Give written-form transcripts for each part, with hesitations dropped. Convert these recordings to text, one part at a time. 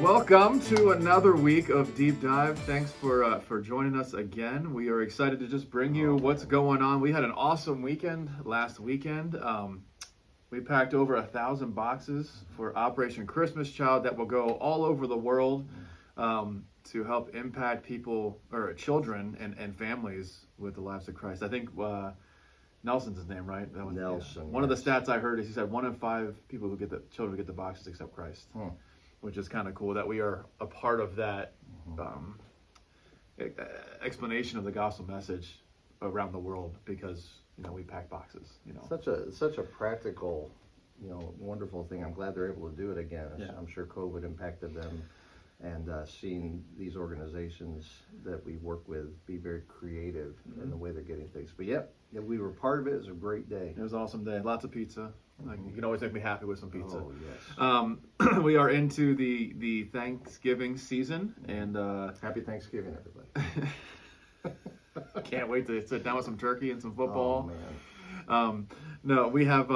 Welcome to another week of Deep Dive. Thanks for joining us again. We are excited to just bring you what's going on. We had an awesome weekend last weekend. We packed over 1,000 boxes for Operation Christmas Child that will go all over the world to help impact people or children and families with the lives of Christ. I think Nelson's his name, right? That was, Nelson. Yeah. One of the stats I heard is he said 1 in 5 people who get the children who get the boxes accept Christ. Which is kind of cool that we are a part of that explanation of the gospel message around the world because we pack boxes. Such a practical, wonderful thing. I'm glad they're able to do it again. Yeah. I'm sure COVID impacted them, and seeing these organizations that we work with be very creative in the way they're getting things. But yeah, we were part of it. It was a great day. It was an awesome day. Lots of pizza. Like, you can always make me happy with some pizza. Oh, yes. We are into the Thanksgiving season, and Happy Thanksgiving, everybody. can't wait to sit down with some turkey and some football. Oh, man. No, we have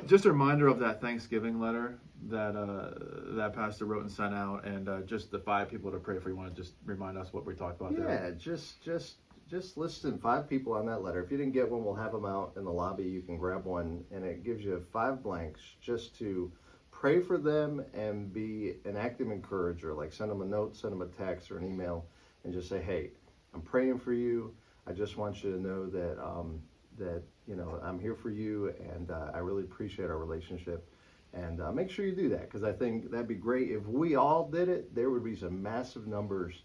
just a reminder of that Thanksgiving letter that Pastor wrote and sent out, and just the 5 people to pray for. You want to just remind us what we talked about there? Yeah, just listing 5 people on that letter. If you didn't get one, we'll have them out in the lobby. You can grab one, and it gives you 5 blanks just to pray for them and be an active encourager. Like send them a note, send them a text or an email, and just say, "Hey, I'm praying for you. I just want you to know that I'm here for you, and I really appreciate our relationship." And make sure you do that, because I think that'd be great. If we all did it, there would be some massive numbers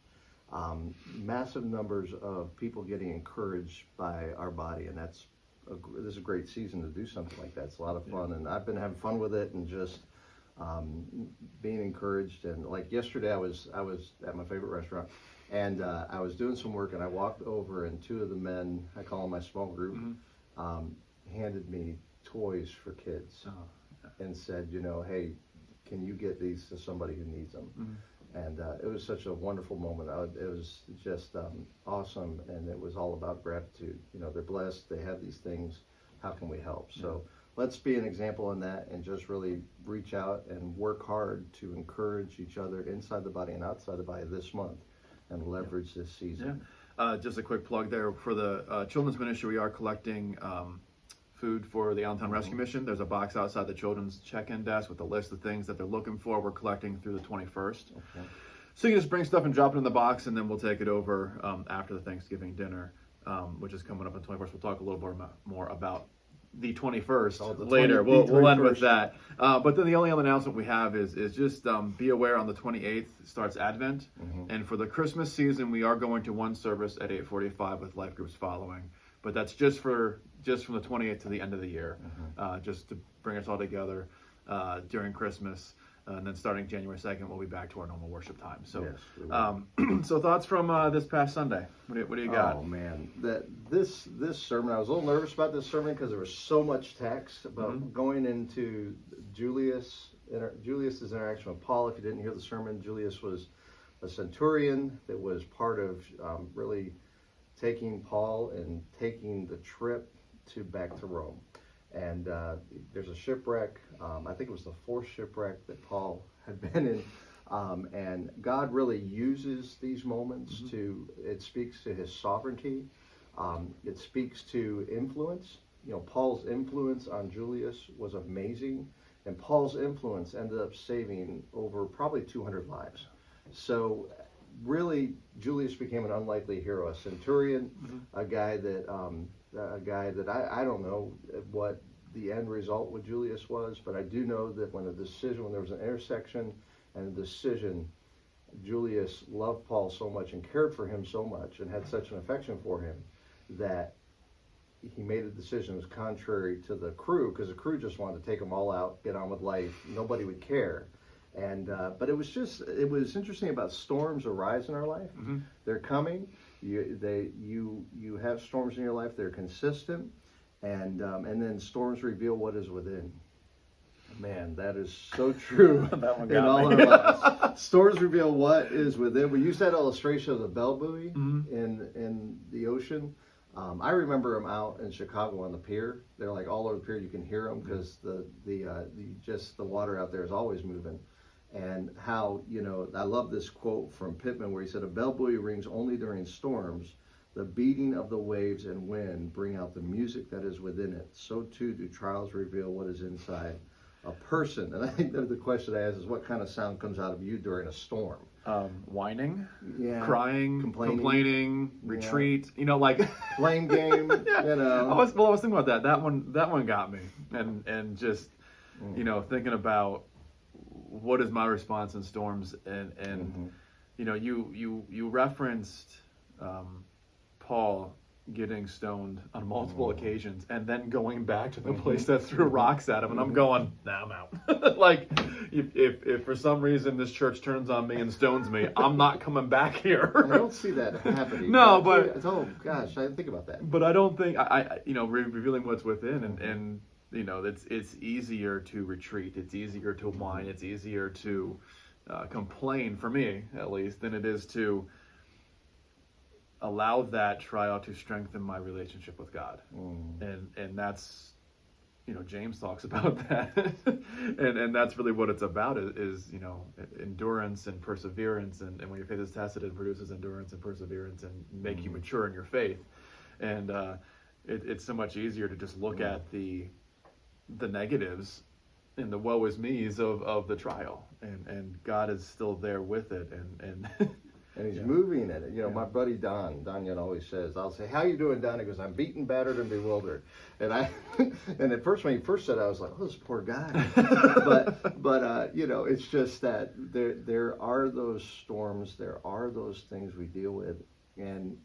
of people getting encouraged by our body, and this is a great season to do something like that. It's a lot of fun, and I've been having fun with it and just being encouraged. And like yesterday, I was at my favorite restaurant, and I was doing some work, and I walked over, and 2 of the men, I call them my small group, handed me toys for kids and said, "Hey, can you get these to somebody who needs them?" And it was such a wonderful moment. It was just awesome, and it was all about gratitude. They're blessed. They have these things. How can we help? So let's be an example in that, and just really reach out and work hard to encourage each other inside the body and outside the body this month, and leverage this season. Yeah. Just a quick plug there for the children's ministry. We are collecting food for the Allentown Rescue Mission. There's a box outside the children's check-in desk with a list of things that they're looking for. We're collecting through the 21st. Okay. So you just bring stuff and drop it in the box, and then we'll take it over after the Thanksgiving dinner, which is coming up on the 21st. We'll talk a little more about the 21st later. We'll end with that. But then the only other announcement we have is just be aware on the 28th starts Advent. And for the Christmas season, we are going to one service at 8:45 with life groups following. But that's just from the 28th to the end of the year, just to bring us all together during Christmas. And then starting January 2nd, we'll be back to our normal worship time. So, yes, so thoughts from this past Sunday? What do you got? Oh man, this sermon, I was a little nervous about this sermon because there was so much text about going into Julius's interaction with Paul. If you didn't hear the sermon, Julius was a centurion that was part of really taking Paul and taking the trip back to Rome. And there's a shipwreck. I think it was the 4th shipwreck that Paul had been in. And God really uses these moments it speaks to his sovereignty. It speaks to influence. Paul's influence on Julius was amazing. And Paul's influence ended up saving over probably 200 lives. So really, Julius became an unlikely hero, a centurion, a guy that I don't know what the end result with Julius was, but I do know that when there was an intersection and a decision, Julius loved Paul so much and cared for him so much and had such an affection for him that he made a decision that was contrary to the crew, because the crew just wanted to take them all out, get on with life. Nobody would care. And but it was interesting about storms arise in our life. They're coming. You have storms in your life. They're consistent, and then storms reveal what is within. Man, that is so true That one in got all me. our lives. Storms reveal what is within. We use that illustration of the bell buoy in the ocean. I remember them out in Chicago on the pier. They're like all over the pier. You can hear them because the water out there is always moving. and how, I love this quote from Pittman where he said, "A bell buoy rings only during storms. The beating of the waves and wind bring out the music that is within it. So too do trials reveal what is inside a person." And I think that the question I ask is, what kind of sound comes out of you during a storm? Whining, Yeah. crying, complaining, retreat. Blame game. Yeah. I was thinking about that. That one got me, and just thinking about what is my response in storms, and you referenced Paul getting stoned on multiple occasions and then going back to the place that threw rocks at him, and I'm going, nah, I'm out. Like, if for some reason this church turns on me and stones me, I'm not coming back here. I don't see that happening. No, but oh gosh, I didn't think about that. But I don't think revealing what's within, and it's easier to retreat, it's easier to whine, it's easier to complain, for me at least, than it is to allow that trial to strengthen my relationship with God. And that's, James talks about that. and that's really what it's about, is endurance and perseverance, and when your faith is tested, it produces endurance and perseverance and make you mature in your faith. And it's so much easier to just look at the negatives and the woe is me's of the trial, and God is still there with it, and and he's moving in it. My buddy Don Young always says, I'll say, "How you doing, Don?" He goes, "I'm beaten, battered, and bewildered." And and at first, when he first said it, I was like, "Oh, this poor guy." but it's just that there are those storms, there are those things we deal with, and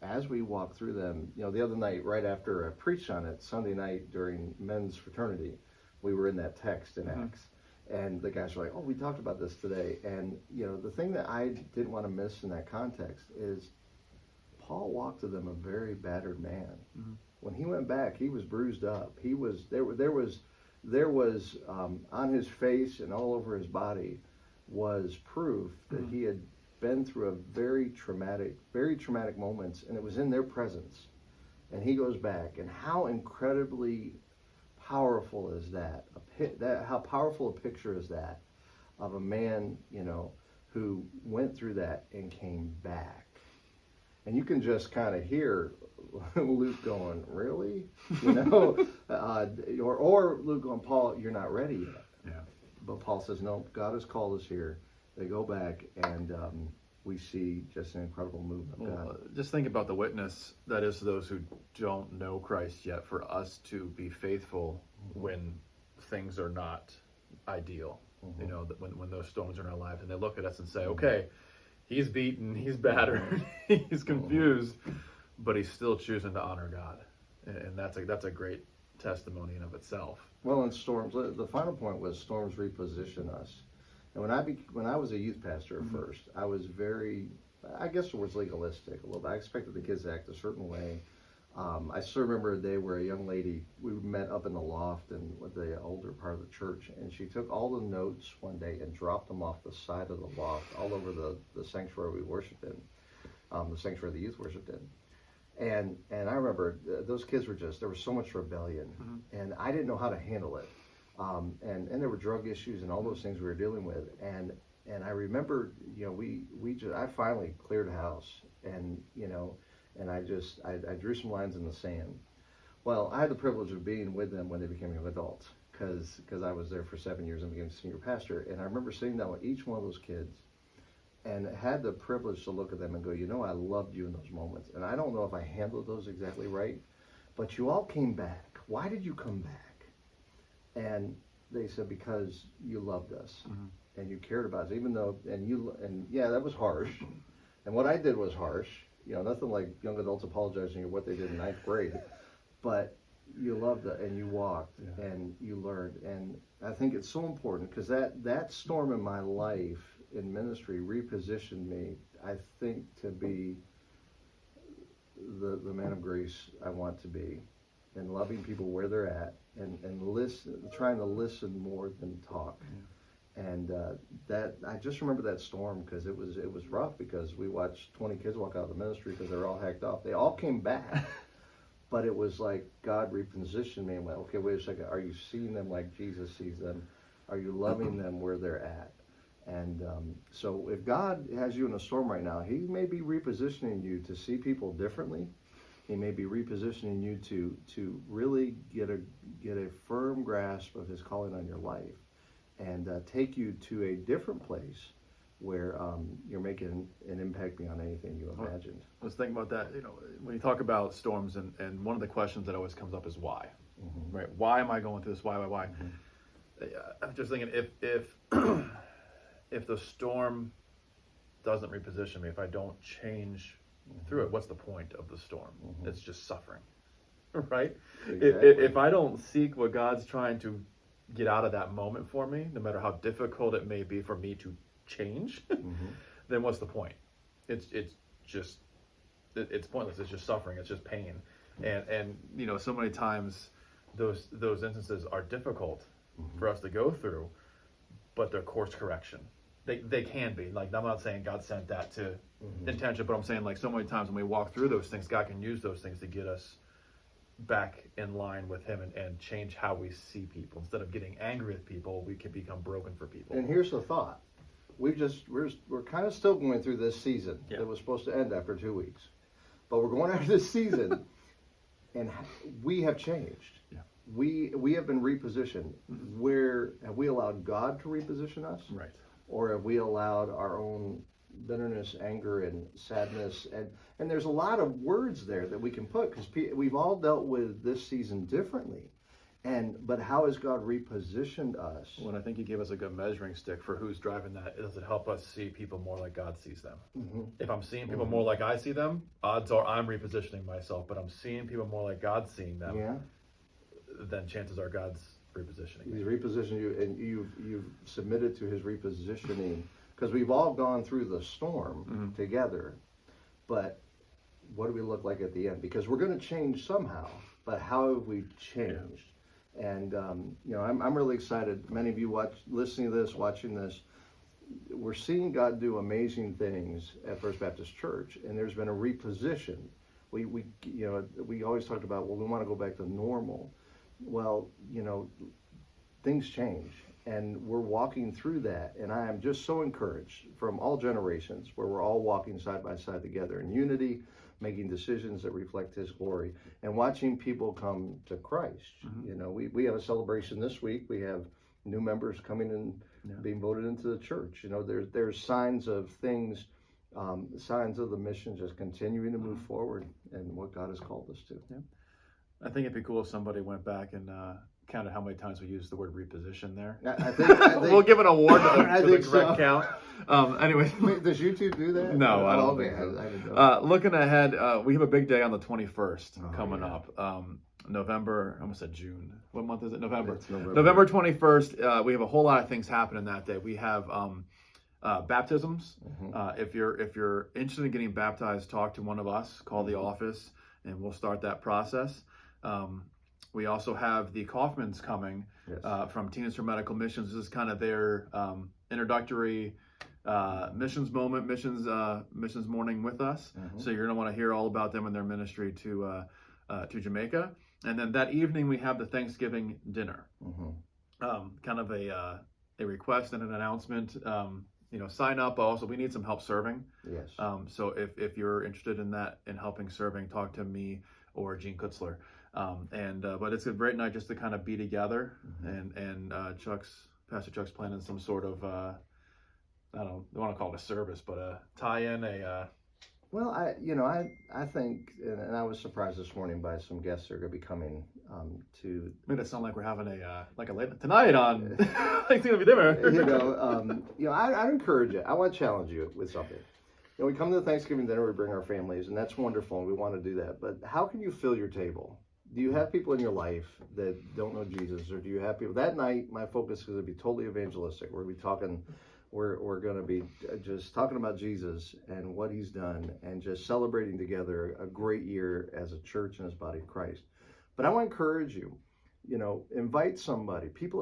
as we walk through them, the other night, right after I preached on it, Sunday night during men's fraternity, we were in that text in Acts. And the guys were like, "Oh, we talked about this today." And, the thing that I didn't want to miss in that context is Paul walked to them a very battered man. When he went back, he was bruised up. There was on his face and all over his body was proof that he had been through a very traumatic moments, and it was in their presence. And he goes back, and how incredibly powerful is that? How powerful a picture is that of a man, who went through that and came back? And you can just kind of hear Luke going, "Really?" Or Luke going, "Paul, you're not ready yet." Yeah. But Paul says, "No, God has called us here." They go back, and we see just an incredible movement of God. Just think about the witness that is to those who don't know Christ yet, for us to be faithful when things are not ideal. When those storms are in our lives, and they look at us and say, "Okay, he's beaten, he's battered, he's confused, but he's still choosing to honor God," and that's a great testimony in of itself. Well, in storms, the final point was storms reposition us. And when I was a youth pastor at first, I was very, I guess it was legalistic a little bit. I expected the kids to act a certain way. I still remember a day where a young lady, we met up in the loft and with the older part of the church, and she took all the notes one day and dropped them off the side of the loft all over the sanctuary we worshiped in, the sanctuary the youth worshiped in. And I remember those kids were there was so much rebellion, and I didn't know how to handle it. And there were drug issues and all those things we were dealing with. And I remember, I finally cleared house, and I drew some lines in the sand. Well, I had the privilege of being with them when they became young adults, because I was there for 7 years and became senior pastor. And I remember sitting down with each one of those kids and had the privilege to look at them and go, "I loved you in those moments. And I don't know if I handled those exactly right, but you all came back. Why did you come back?" And they said, "Because you loved us and you cared about us, even though, and yeah, that was harsh. And what I did was harsh. Nothing like young adults apologizing for what they did in 9th grade, but you loved it and you walked and you learned." And I think it's so important, because that storm in my life in ministry repositioned me, I think, to be the man of grace I want to be, and loving people where they're at, and trying to listen more than talk. And that, I just remember that storm, because it was rough, because we watched 20 kids walk out of the ministry because they were all hacked off. They all came back, but it was like God repositioned me and went, "Okay, wait a second. Are you seeing them like Jesus sees them? Are you loving them where they're at? And so if God has you in a storm right now, he may be repositioning you to see people differently. He may be repositioning you to really get a firm grasp of his calling on your life, and take you to a different place where you're making an impact beyond anything you imagined. I was thinking about that, when you talk about storms, and one of the questions that always comes up is why, right? Why am I going through this? Why? I'm just thinking, if the storm doesn't reposition me, if I don't change through it, what's the point of the storm? It's just suffering, right? Exactly. If I don't seek what God's trying to get out of that moment for me, no matter how difficult it may be for me to change, then what's the point? It's pointless. It's just suffering. It's just pain, and so many times those instances are difficult for us to go through, but they're course correction. They can be. Like, I'm not saying God sent that to intention, but I'm saying, like, so many times when we walk through those things, God can use those things to get us back in line with him and change how we see people. Instead of getting angry with people, we can become broken for people. And here's the thought. We're kind of still going through this season that was supposed to end after 2 weeks. But we're going after this season, and we have changed. Yeah. We have been repositioned. Where have we allowed God to reposition us? Right. Or have we allowed our own bitterness, anger, and sadness? And there's a lot of words there that we can put, because we've all dealt with this season differently. But how has God repositioned us? Well, I think he gave us a good measuring stick for who's driving that. Does it help us see people more like God sees them? If I'm seeing people more like I see them, odds are I'm repositioning myself. But I'm seeing people more like God's seeing them, then chances are God's repositioning me. He's repositioned you, and you've submitted to his repositioning, because we've all gone through the storm together. But what do we look like at the end? Because we're going to change somehow, but how have we changed? And I'm really excited. Many of you listening to this, watching this, we're seeing God do amazing things at First Baptist Church, and there's been a reposition. We always talked about, well, we want to go back to normal. Well, things change, and we're walking through that. And I am just so encouraged from all generations, where we're all walking side by side together in unity, making decisions that reflect his glory, and watching people come to Christ. We have a celebration this week. We have new members coming in, being voted into the church. There's signs of things, signs of the mission just continuing to move forward, and what God has called us to. Yeah. I think it'd be cool if somebody went back and counted how many times we used the word reposition there. I think we'll give an award to the correct so. count. Anyway. Does YouTube do that? No, I don't think so. so. I didn't know. Looking ahead, we have a big day on the 21st coming up. November, I almost said June. What month is it? November. It's November. November 21st. We have a whole lot of things happening that day. We have baptisms. If you're interested in getting baptized, talk to one of us. Call the office, and we'll start that process. We also have the Kaufmans coming from Teenage for Medical Missions. This is kind of their introductory missions moment, missions morning with us. So you're going to want to hear all about them and their ministry to Jamaica. And then that evening we have the Thanksgiving dinner. Kind of a request and an announcement. Sign up. Also, we need some help serving. Yes. So if you're interested in that, in helping serving, talk to me or Gene Kutzler. But it's a great night just to kind of be together, and Pastor Chuck's planning some sort of I don't want to call it a service, but a tie-in. Well, I think, and I was surprised this morning by some guests that are going to be coming to. Made it sound like we're having a late tonight on Thanksgiving dinner. I'd encourage you. I want to challenge you with something. We come to the Thanksgiving dinner, we bring our families, and that's wonderful, and we want to do that. But how can you fill your table? Do you have people in your life that don't know Jesus, or do you have people? That night, my focus is going to be totally evangelistic. We're going to be talking. We're going to be just talking about Jesus and what he's done, and just celebrating together a great year as a church and as body of Christ. But I want to encourage you. Invite somebody. People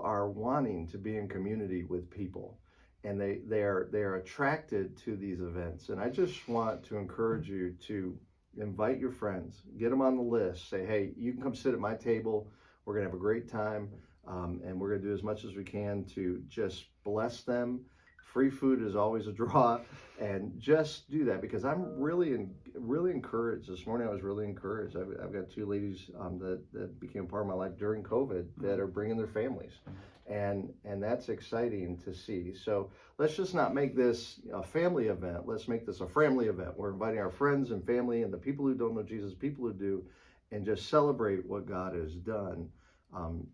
are wanting to be in community with people, and they are attracted to these events. And I just want to encourage you to invite your friends, get them on the list. Say, hey, you can come sit at my table. We're going to have a great time, and we're going to do as much as we can to just bless them. Free food is always a draw, and just do that, because I'm really encouraged. This morning I was really encouraged. I've got two ladies that became part of my life during COVID that are bringing their families, and that's exciting to see. So let's just not make this a family event. Let's make this a family event. We're inviting our friends and family and the people who don't know Jesus, people who do, and just celebrate what God has done,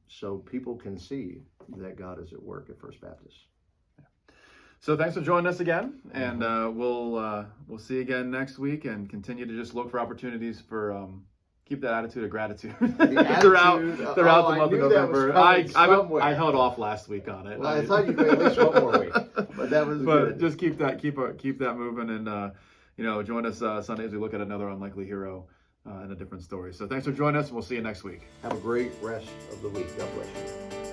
so people can see that God is at work at First Baptist. So thanks for joining us again, and we'll see you again next week, and continue to just look for opportunities for keep that attitude of gratitude throughout the month of November. I held off last week on it. Well, I thought you'd wait at least one more week, but that was good. Just keep that moving, and join us Sunday as we look at another unlikely hero and a different story. So thanks for joining us, and we'll see you next week. Have a great rest of the week. God bless you.